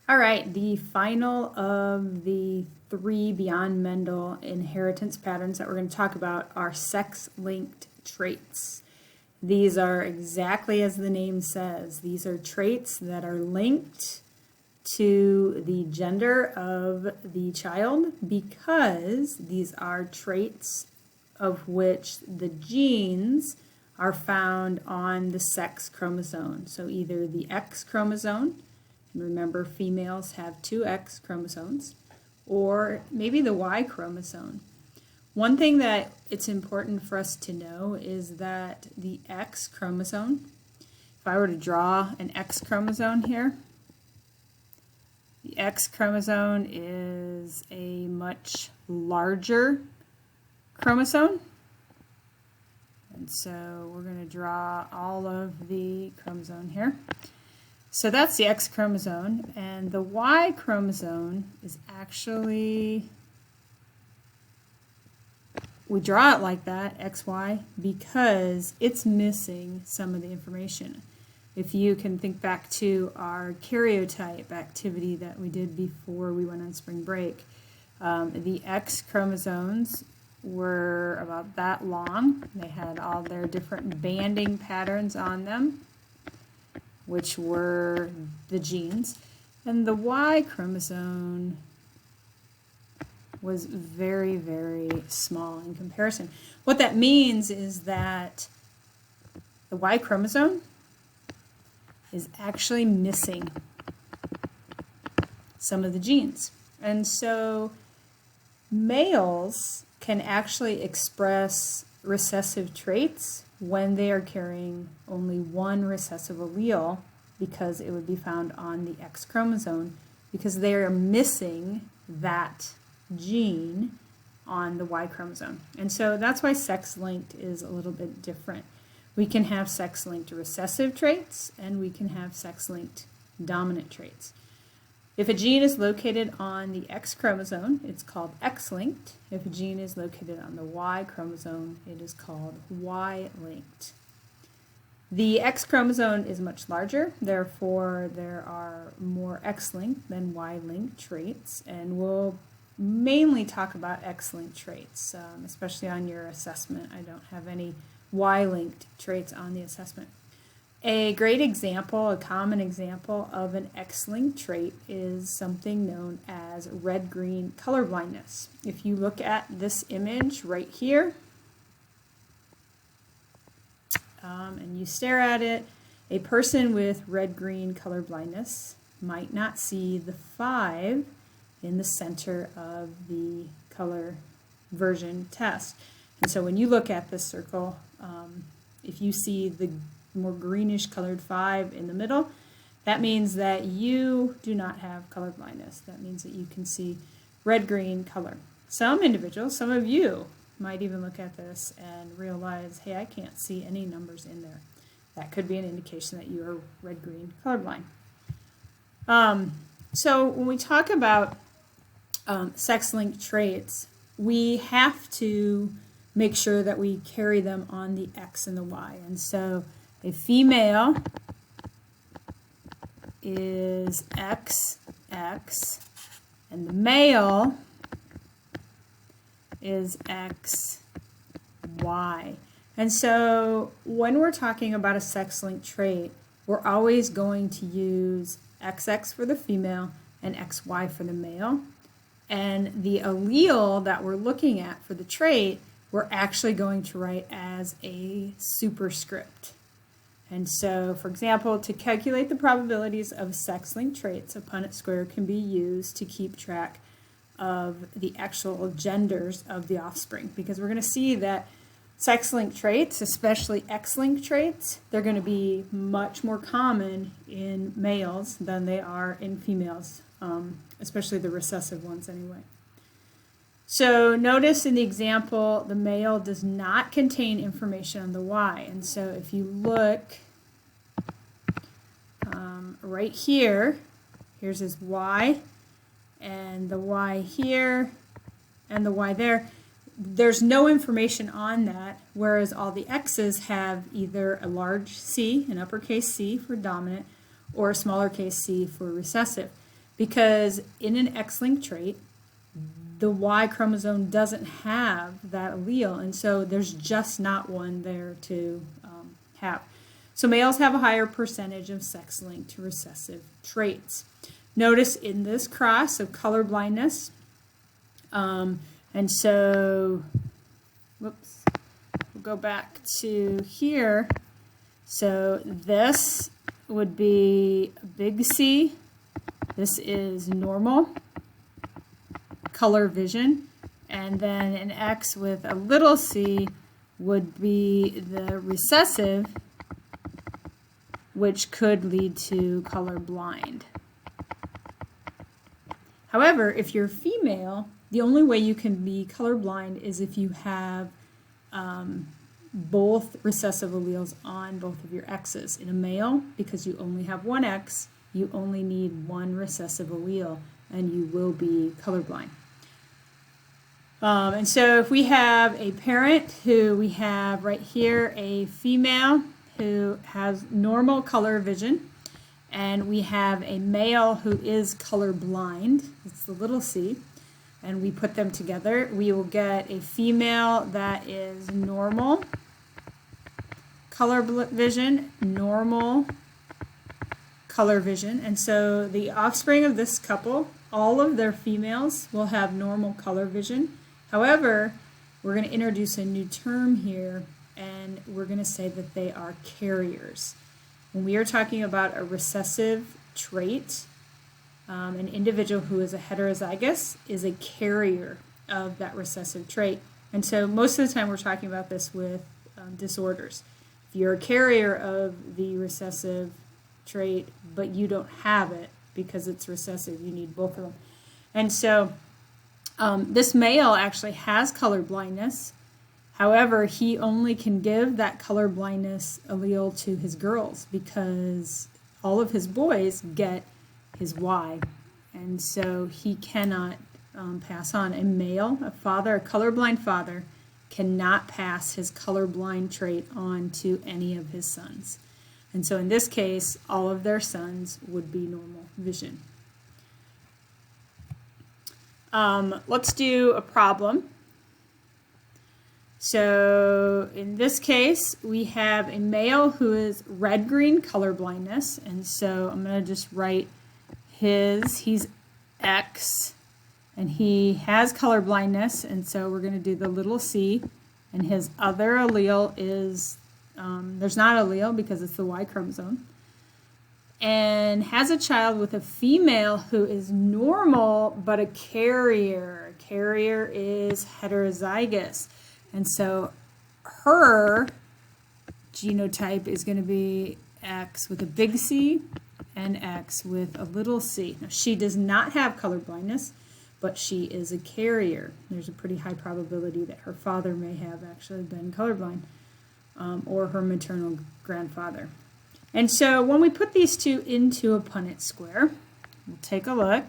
All right, the final of the 3 beyond Mendel inheritance patterns that we're going to talk about are sex-linked traits. These are exactly as the name says. These are traits that are linked to the gender of the child because these are traits of which the genes are found on the sex chromosome. So either the X chromosome, remember females have 2 X chromosomes, or maybe the Y chromosome. One thing that it's important for us to know is that the X chromosome, if I were to draw an X chromosome here, the X chromosome is a much larger chromosome. And so we're going to draw all of the chromosome here. So that's the X chromosome, and the Y chromosome is actually, we draw it like that, XY, because it's missing some of the information. If you can think back to our karyotype activity that we did before we went on spring break, the X chromosomes were about that long. They had all their different banding patterns on them, which were the genes, and the Y chromosome was very, very small in comparison. What that means is that the Y chromosome is actually missing some of the genes. And so males can actually express recessive traits when they are carrying only one recessive allele, because it would be found on the X chromosome, because they are missing that gene on the Y chromosome. And so that's why sex-linked is a little bit different. We can have sex-linked recessive traits, and we can have sex-linked dominant traits. If a gene is located on the X chromosome, it's called X-linked. If a gene is located on the Y chromosome, it is called Y-linked. The X chromosome is much larger, therefore there are more X-linked than Y-linked traits, and we'll mainly talk about X-linked traits, especially on your assessment. I don't have any Y-linked traits on the assessment. A great example, a common example of an X-linked trait is something known as red-green color blindness. If you look at this image right here, and you stare at it, a person with red-green color blindness might not see the 5 in the center of the color version test. And so when you look at this circle, if you see the more greenish colored 5 in the middle, that means that you do not have color blindness. That means that you can see red-green color. Some individuals, some of you, might even look at this and realize, hey, I can't see any numbers in there. That could be an indication that you are red-green colorblind. So when we talk about sex-linked traits, we have to make sure that we carry them on the X and the Y. And so a female is XX, and the male is XY. And so when we're talking about a sex-linked trait, we're always going to use XX for the female and XY for the male. And the allele that we're looking at for the trait, we're actually going to write as a superscript. And so, for example, to calculate the probabilities of sex-linked traits, a Punnett Square can be used to keep track of the actual genders of the offspring, because we're going to see that sex-linked traits, especially X-linked traits, they're going to be much more common in males than they are in females, especially the recessive ones anyway. So notice in the example, the male does not contain information on the Y. And so if you look right here, here's his Y, and the Y here, and the Y there. There's no information on that, whereas all the X's have either a large C, an uppercase C for dominant, or a smaller case C for recessive. because in an X-linked trait, the Y chromosome doesn't have that allele, and so there's just not one there to have. So males have a higher percentage of sex-linked recessive traits. Notice in this cross of color blindness, and so, whoops, we'll go back to here. So this would be a big C. This is normal color vision, and then an X with a little c would be the recessive, which could lead to color blind. However, if you're female, the only way you can be colorblind is if you have both recessive alleles on both of your X's. In a male, because you only have one X, you only need one recessive allele, and you will be colorblind. And so if we have a parent who we have right here, a female who has normal color vision, and we have a male who is colorblind, it's the little c, and we put them together, we will get a female that is normal color vision, normal color vision, and so the offspring of this couple, all of their females will have normal color vision. However, we're going to introduce a new term here, and we're going to say that they are carriers. When we are talking about a recessive trait, an individual who is a heterozygous is a carrier of that recessive trait. And so most of the time we're talking about this with disorders. If you're a carrier of the recessive trait, but you don't have it because it's recessive, you need both of them. And so this male actually has color blindness. However, he only can give that color blindness allele to his girls because all of his boys get his Y. And so he cannot pass on. A male, a father, a colorblind father, cannot pass his colorblind trait on to any of his sons. And so in this case, all of their sons would be normal vision. Let's do a problem. So in this case, we have a male who is red-green color blindness, and so I'm going to just write he's X, and he has color blindness, and so we're going to do the little c, and his other allele is, there's not allele because it's the Y chromosome, and has a child with a female who is normal but a carrier. A carrier is heterozygous. And so her genotype is going to be X with a big C and X with a little c. Now, she does not have color blindness, but she is a carrier. There's a pretty high probability that her father may have actually been colorblind, or her maternal grandfather. And so when we put these two into a Punnett square, we'll take a look.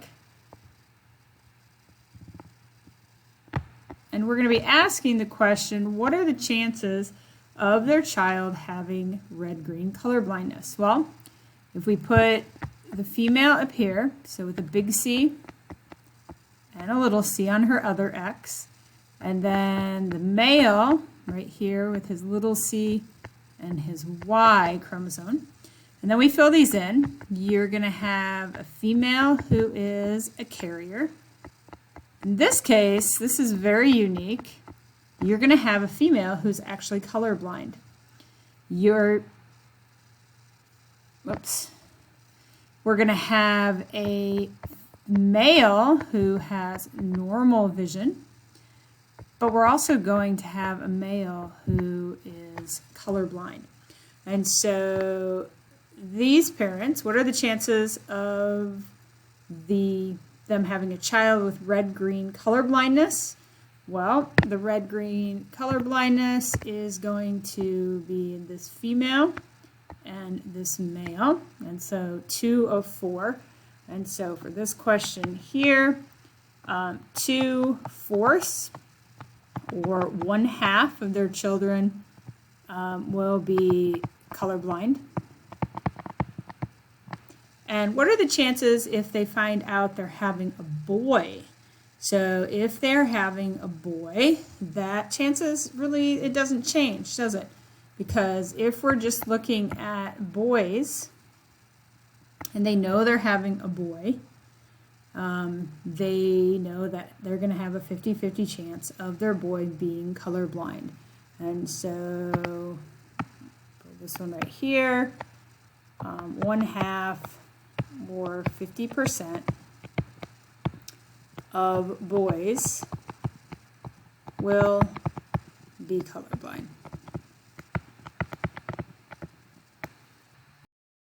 And we're going to be asking the question, what are the chances of their child having red-green color blindness? Well, if we put the female up here, so with a big C and a little c on her other X, and then the male right here with his little c and his Y chromosome, and then we fill these in, you're going to have a female who is a carrier. In this case, this is very unique. You're going to have a female who's actually colorblind. We're going to have a male who has normal vision, but we're also going to have a male who is colorblind. And so these parents, what are the chances of them having a child with red-green color blindness? Well, the red-green color blindness is going to be in this female and this male, and so 2 of 4. And so for this question here, 2/4 or 1/2 of their children will be colorblind. And what are the chances if they find out they're having a boy? So if they're having a boy, that chances really, it doesn't change, does it? Because if we're just looking at boys and they know they're having a boy, they know that they're going to have a 50-50 chance of their boy being colorblind. And so put this one right here, 1/2 or 50% of boys will be colorblind.